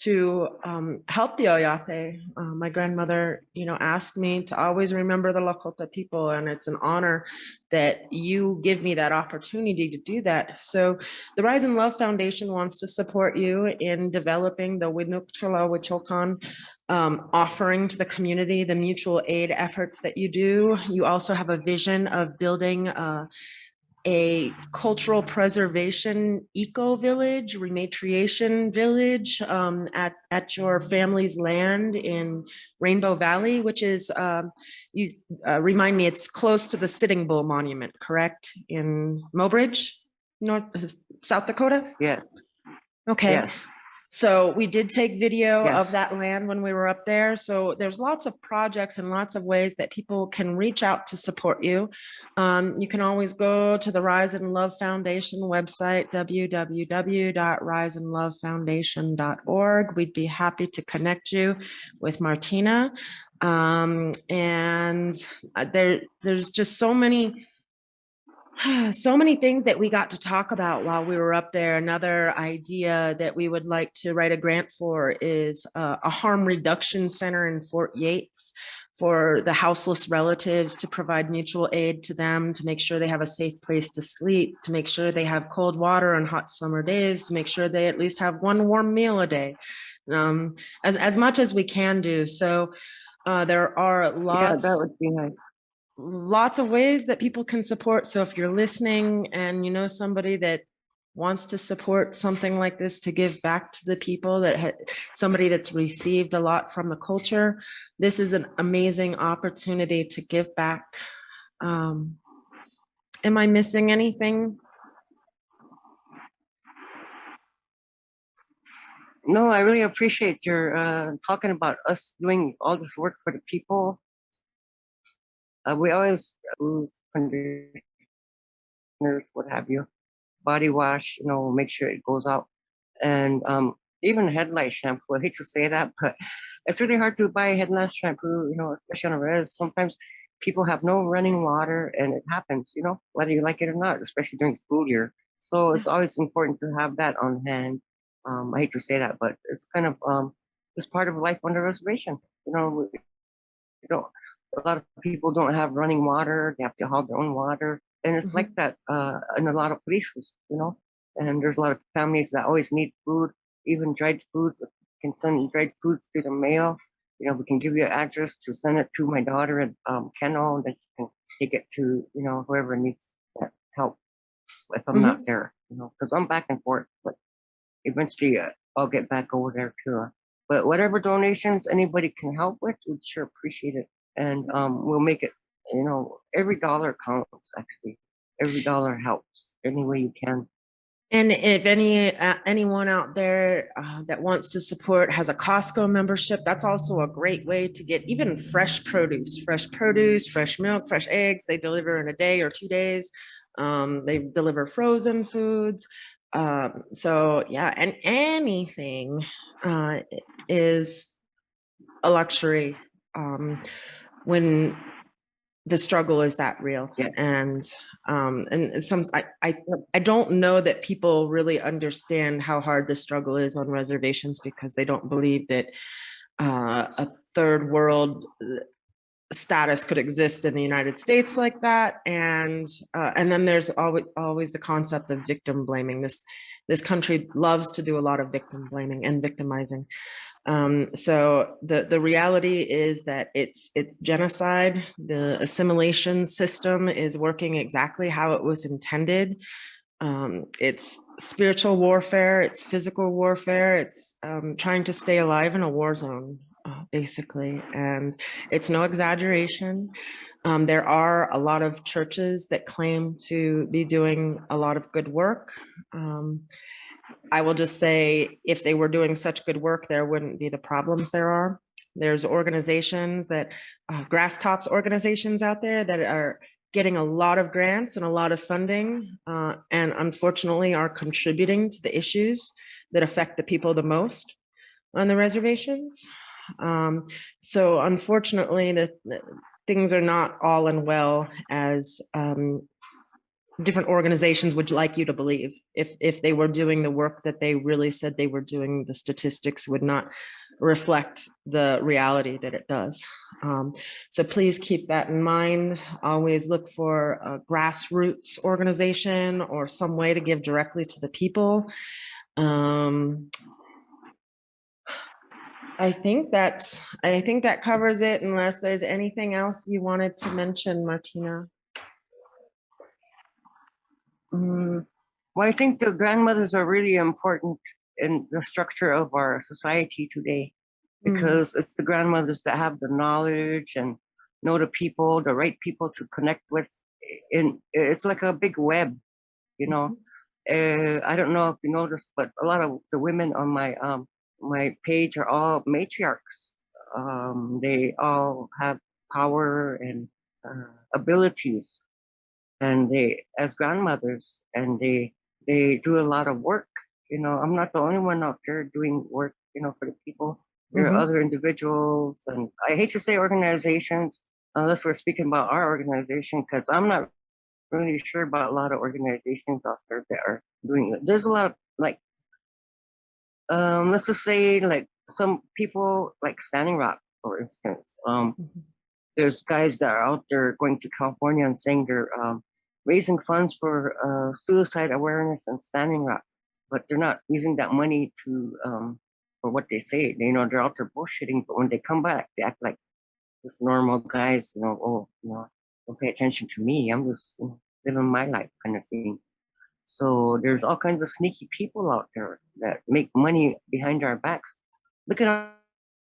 to help the Oyate. My grandmother, you know, asked me to always remember the Lakota people, and it's an honor that you give me that opportunity to do that. So the Rise and Love Foundation wants to support you in developing the Winuhcala Wicokan offering to the community, the mutual aid efforts that you do. You also have a vision of building a cultural preservation eco-village, ReMatriation village at your family's land in Rainbow Valley, which is, remind me, it's close to the Sitting Bull Monument, correct? In Mobridge, South Dakota? Yes. Okay. Yes. So we did take video Yes. of that land when we were up there. So there's lots of projects and lots of ways that people can reach out to support you. You can always go to the Rise and Love Foundation website, www.riseandlovefoundation.org. We'd be happy to connect you with Martina. And there's just so many things that we got to talk about while we were up there. Another idea that we would like to write a grant for is a harm reduction center in Fort Yates for the houseless relatives, to provide mutual aid to them, to make sure they have a safe place to sleep, to make sure they have cold water on hot summer days, to make sure they at least have one warm meal a day, as much as we can do. So there are Yeah, that would be nice. lots of ways that people can support. So if you're listening and you know somebody that wants to support something like this, to give back to the people, that somebody that's received a lot from the culture, this is an amazing opportunity to give back. Am I missing anything? No, I really appreciate your talking about us doing all this work for the people. We always conditioners, what have you, body wash, make sure it goes out, and even headlight shampoo. I hate to say that, but it's really hard to buy headlight shampoo, especially on a res. Sometimes people have no running water, and it happens, whether you like it or not, especially during school year. So it's always important to have that on hand. I hate to say that, but it's kind of it's part of life on the reservation. You know, a lot of people don't have running water; they have to haul their own water, and it's like that in a lot of places, And there's a lot of families that always need food, even dried foods. Can send dried foods to the mail. We can give you an address to send it to my daughter at Kennel, and then she can take it to whoever needs that help if I'm not there. Because I'm back and forth, but eventually I'll get back over there too. But whatever donations anybody can help with, we'd sure appreciate it. And we'll make it, every dollar counts, actually. Every dollar helps any way you can. And if anyone out there that wants to support has a Costco membership, that's also a great way to get even fresh produce, fresh milk, fresh eggs. They deliver in a day or 2 days. They deliver frozen foods. So yeah, and anything is a luxury when the struggle is that real. Yeah. And I don't know that people really understand how hard the struggle is on reservations, because they don't believe that a third world status could exist in the United States like that. And then there's always the concept of victim blaming. This country loves to do a lot of victim blaming and victimizing. So the reality is that it's genocide. The assimilation system is working exactly how it was intended. It's spiritual warfare, it's physical warfare, it's trying to stay alive in a war zone, basically. And it's no exaggeration. There are a lot of churches that claim to be doing a lot of good work. I will just say, if they were doing such good work, there wouldn't be the problems there are. There's organizations that, grass tops organizations out there that are getting a lot of grants and a lot of funding, and unfortunately are contributing to the issues that affect the people the most on the reservations. So unfortunately, the things are not all and well as different organizations would like you to believe. If they were doing the work that they really said they were doing, the statistics would not reflect the reality that it does. So please keep that in mind. Always look for a grassroots organization or some way to give directly to the people. I think that covers it, unless there's anything else you wanted to mention, Martina. Well, I think the grandmothers are really important in the structure of our society today, because it's the grandmothers that have the knowledge and know the people, the right people to connect with. It's like a big web, I don't know if you noticed, but a lot of the women on my page are all matriarchs. They all have power and abilities, and they as grandmothers, and they do a lot of work. I'm not the only one out there doing work, for the people. There are other individuals, and I hate to say organizations, unless we're speaking about our organization, because I'm not really sure about a lot of organizations out there that are doing it. There's a lot of, like, let's just say, like, some people like Standing Rock, for instance. there's guys that are out there going to California and saying they're raising funds for suicide awareness and Standing Rock, but they're not using that money to for what they say. You know, they're out there bullshitting, but when they come back, they act like just normal guys. You know, oh, you know, don't pay attention to me. I'm just living my life, kind of thing. So there's all kinds of sneaky people out there that make money behind our backs. Look at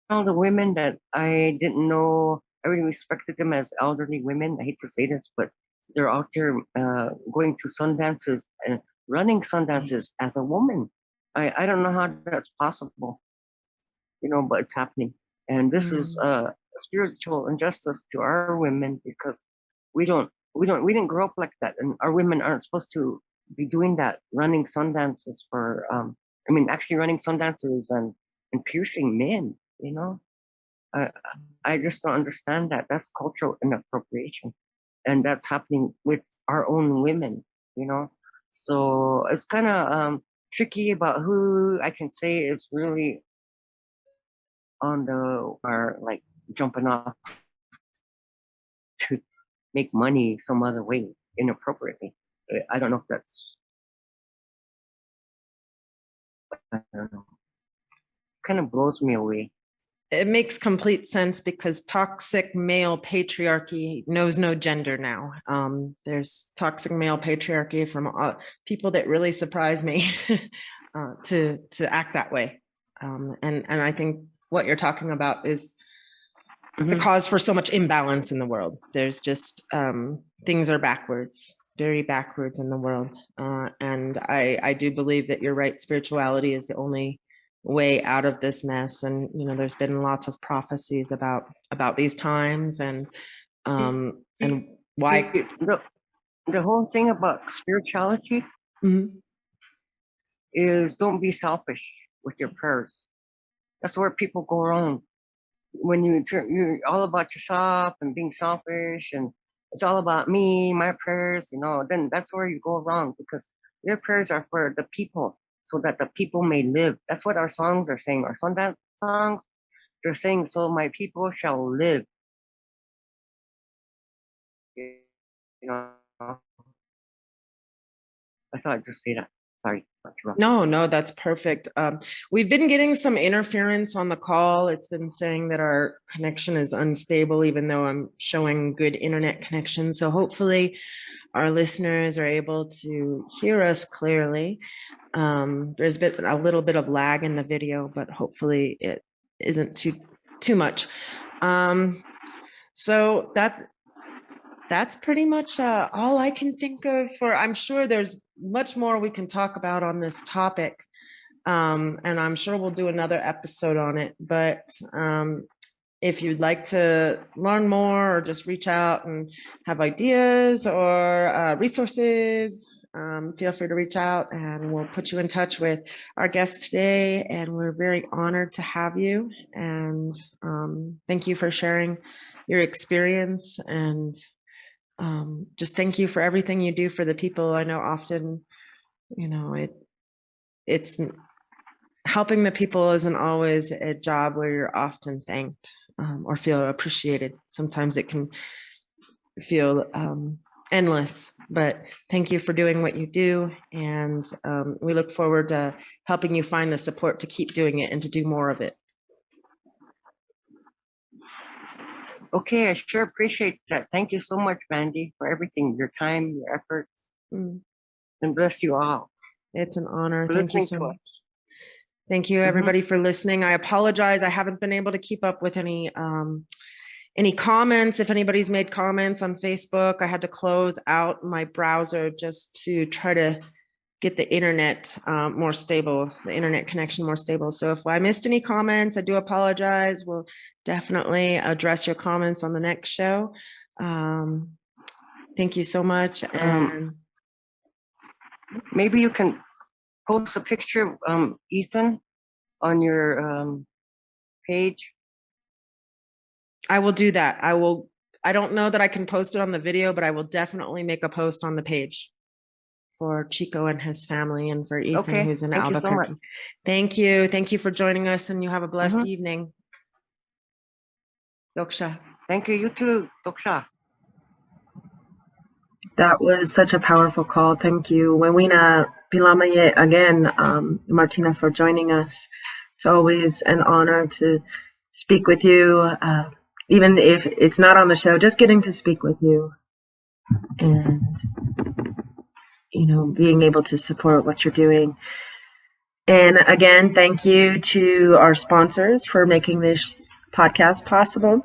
all the women that I didn't know. I really respected them as elderly women. I hate to say this, but they're out there going to sun dances and running sun dances as a woman. I don't know how that's possible, you know, but it's happening. And this is a spiritual injustice to our women because we didn't grow up like that, and our women aren't supposed to be doing that, running sun dances for actually running sun dances and piercing men, you know. I just don't understand that. That's cultural inappropriation, and that's happening with our own women, you know. So it's kind of tricky about who I can say is really on the or like jumping off to make money some other way inappropriately. I don't know if that's, I don't know, kind of blows me away. It makes complete sense because toxic male patriarchy knows no gender now. There's toxic male patriarchy from people that really surprise me to act that way. And I think what you're talking about is the cause for so much imbalance in the world. There's just things are backwards, very backwards in the world. And I do believe that you're right. Spirituality is the only way out of this mess. And, you know, there's been lots of prophecies about these times and why. The whole thing about spirituality is don't be selfish with your prayers. That's where people go wrong. When you're all about yourself and being selfish and it's all about me, my prayers, you know, then that's where you go wrong because your prayers are for the people so that the people may live. That's what our songs are saying. Our songs, they're saying, so my people shall live. You know, I thought I'd just say that. Sorry. No, that's perfect. We've been getting some interference on the call. It's been saying that our connection is unstable, even though I'm showing good internet connection. So hopefully our listeners are able to hear us clearly. There's been a little bit of lag in the video, but hopefully it isn't too much. So that's pretty much all I can think of for, I'm sure there's much more we can talk about on this topic. And I'm sure we'll do another episode on it, but if you'd like to learn more or just reach out and have ideas or resources, feel free to reach out and we'll put you in touch with our guest today. And we're very honored to have you. And thank you for sharing your experience and just thank you for everything you do for the people. I know often, you know, it's helping the people isn't always a job where you're often thanked or feel appreciated. Sometimes it can feel endless, but thank you for doing what you do. And we look forward to helping you find the support to keep doing it and to do more of it. Okay, I sure appreciate that. Thank you so much, Mandy, for everything, your time, your efforts, and bless you all. It's an honor. Thank you so much. Thank you, everybody, for listening. I apologize. I haven't been able to keep up with any comments. If anybody's made comments on Facebook, I had to close out my browser just to try to get the internet more stable, the internet connection more stable. So if I missed any comments, I do apologize. We'll definitely address your comments on the next show. Thank you so much. And maybe you can post a picture of Ethan on your page. I will do that. I don't know that I can post it on the video, but I will definitely make a post on the page for Chico and his family and for Ethan, who's in Albuquerque. Thank you. Thank you for joining us and you have a blessed evening. Yoksha. Thank you. You too, Doksha. That was such a powerful call. Thank you. Wewina Pilamaye again, Martina, for joining us. It's always an honor to speak with you, even if it's not on the show, just getting to speak with you and, being able to support what you're doing. And again, thank you to our sponsors for making this podcast possible.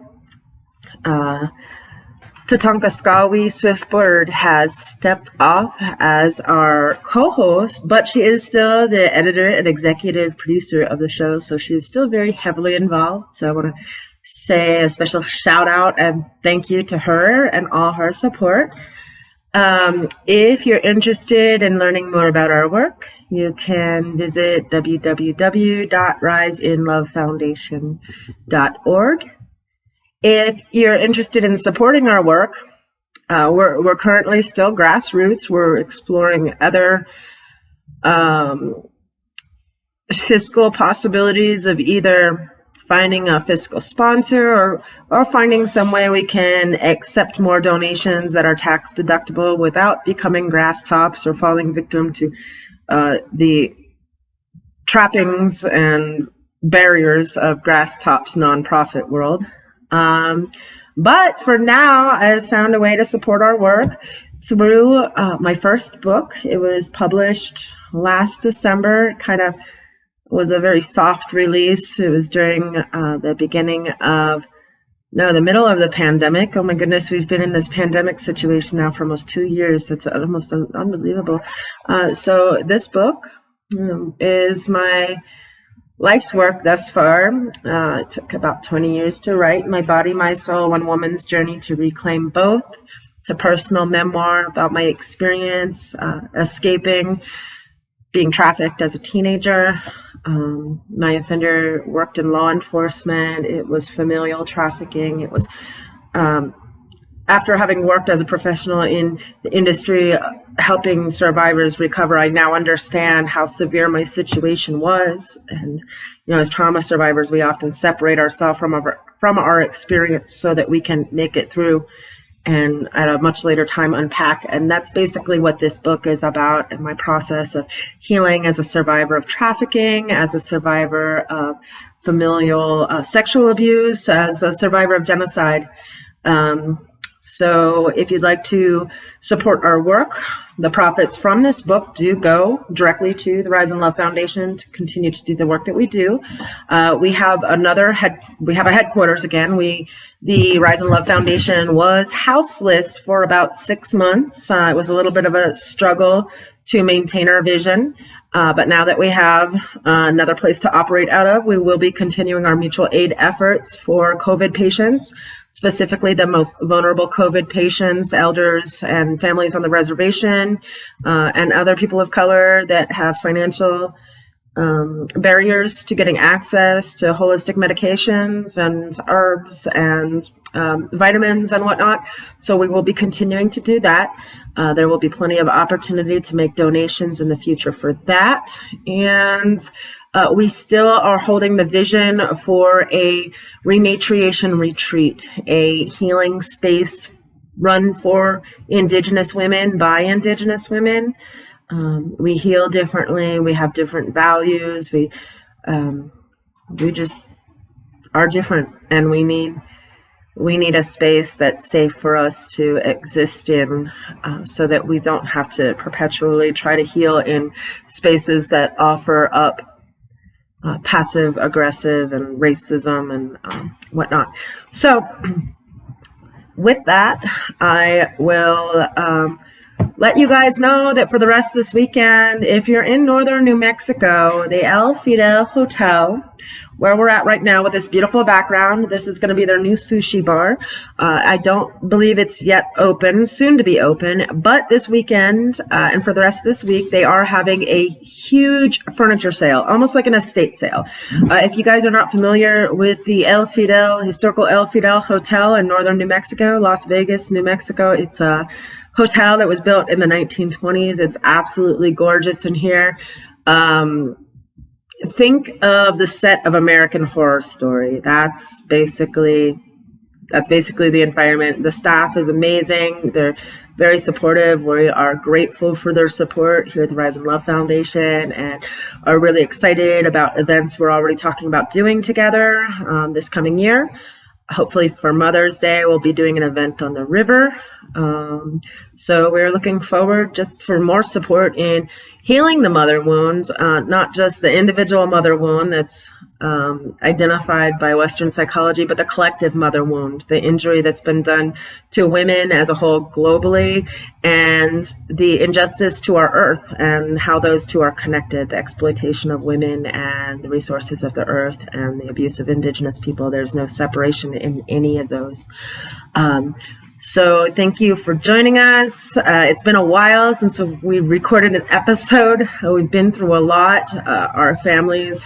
Tatanka Skawi Swiftbird has stepped off as our co-host, but she is still the editor and executive producer of the show, so she is still very heavily involved. So I want to say a special shout out and thank you to her and all her support. If you're interested in learning more about our work, you can visit www.riseinlovefoundation.org. If you're interested in supporting our work, we're currently still grassroots. We're exploring other fiscal possibilities of either finding a fiscal sponsor or finding some way we can accept more donations that are tax deductible without becoming grass tops or falling victim to the trappings and barriers of grass tops nonprofit world. But for now, I've found a way to support our work through my first book. It was published last December. Kind of was a very soft release. It was during the middle of the pandemic. Oh my goodness, we've been in this pandemic situation now for almost 2 years. That's almost unbelievable. So this book is my life's work thus far. It took about 20 years to write. My Body, My Soul, One Woman's Journey to Reclaim Both. It's a personal memoir about my experience escaping being trafficked as a teenager. My offender worked in law enforcement. It was familial trafficking. It was after having worked as a professional in the industry, helping survivors recover, I now understand how severe my situation was. And, as trauma survivors, we often separate ourselves from our experience so that we can make it through and at a much later time unpack. And that's basically what this book is about, and my process of healing as a survivor of trafficking, as a survivor of familial sexual abuse, as a survivor of genocide. So if you'd like to support our work, the profits from this book do go directly to the Rise in Love Foundation to continue to do the work that we do. We have a headquarters again. The Rise in Love Foundation was houseless for about 6 months. It was a little bit of a struggle to maintain our vision. But now that we have another place to operate out of, we will be continuing our mutual aid efforts for COVID patients, specifically the most vulnerable COVID patients, elders and families on the reservation, and other people of color that have financial barriers to getting access to holistic medications and herbs and vitamins and whatnot. So we will be continuing to do that. There will be plenty of opportunity to make donations in the future for that. And we still are holding the vision for a ReMatriation retreat, a healing space run for Indigenous women by Indigenous women. We heal differently. We have different values. We just are different, and we need a space that's safe for us to exist in, so that we don't have to perpetually try to heal in spaces that offer up passive aggressive and racism and whatnot. So with that, I will let you guys know that for the rest of this weekend, if you're in northern New Mexico, the El Fidel Hotel, where we're at right now with this beautiful background, this is going to be their new sushi bar. I don't believe it's yet open, soon to be open, but this weekend and for the rest of this week, they are having a huge furniture sale, almost like an estate sale. If you guys are not familiar with the historical El Fidel Hotel in northern New Mexico, Las Vegas, New Mexico, it's a hotel that was built in the 1920s. It's absolutely gorgeous in here. Think of the set of American Horror Story. That's basically that's basically the environment. The staff is amazing. They're very supportive. We are grateful for their support here at the Rise and Love Foundation, and are really excited about events we're already talking about doing together this coming year. Hopefully for Mother's Day, we'll be doing an event on the river. So we're looking forward just for more support in healing the mother wound, not just the individual mother wound that's identified by Western psychology, but the collective mother wound, the injury that's been done to women as a whole globally, and the injustice to our earth and how those two are connected, the exploitation of women and the resources of the earth and the abuse of Indigenous people. There's no separation in any of those. So thank you for joining us. It's been a while since we recorded an episode. We've been through a lot. Our families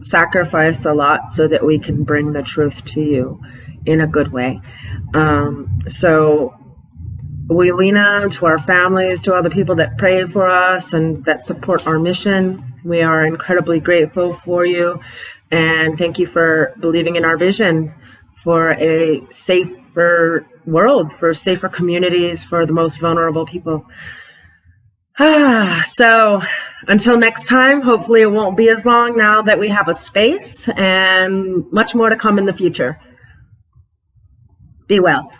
sacrifice a lot so that we can bring the truth to you in a good way. So Wiwina, to our families, to all the people that pray for us and that support our mission, we are incredibly grateful for you. And thank you for believing in our vision for a safer world, for safer communities, for the most vulnerable people. So until next time, hopefully it won't be as long now that we have a space, and much more to come in the future. Be well.